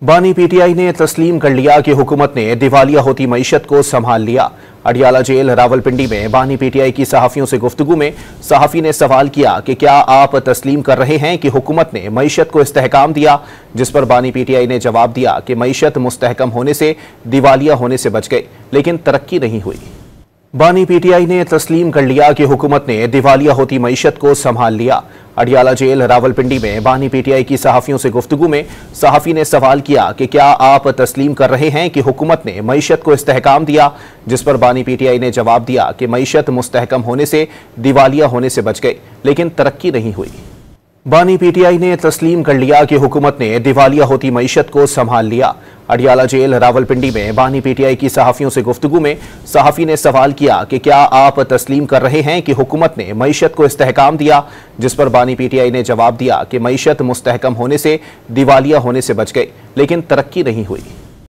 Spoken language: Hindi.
बानी पीटीआई ने तस्लीम कर लिया कि हुकूमत ने दिवालिया होती मईशत को संभाल लिया। अडियाला जेल रावलपिंडी में बानी पीटीआई की सहाफियों से गुफ्तगू में सहाफी ने सवाल किया कि क्या आप तस्लीम कर रहे हैं कि हुकूमत ने मईशत को इस्तेहकाम दिया, जिस पर बानी पीटीआई ने जवाब दिया कि मईशत मुस्तहकम होने से दिवालिया होने से बच गई, लेकिन तरक्की नहीं हुई। बानी पीटीआई ने तस्लीम कर लिया कि हुकूमत ने दिवालिया होती मईशत को संभाल लिया। अडियाला जेल रावलपिंडी में बानी पीटीआई की सहाफियों से गुफ्तगू में सहाफी ने सवाल किया कि क्या आप तस्लीम कर रहे हैं कि हुकूमत ने मईशत को इस्तेहकाम दिया, जिस पर बानी पीटीआई ने जवाब दिया कि मईशत मुस्तहकम होने से दिवालिया होने से बच गई, लेकिन तरक्की नहीं हुई। बानी पीटीआई ने तस्लीम कर लिया कि हुकूमत ने दिवालिया होती मईशत को संभाल लिया। अडियाला जेल रावलपिंडी में बानी पीटीआई की सहाफियों से गुफ्तगू में सहाफी ने सवाल किया कि क्या आप तस्लीम कर रहे हैं कि हुकूमत ने मईशत को इस्तेहकाम दिया, जिस पर बानी पीटीआई ने जवाब दिया कि मईशत मुस्तहकम होने से दिवालिया होने से बच गई, लेकिन तरक्की नहीं हुई।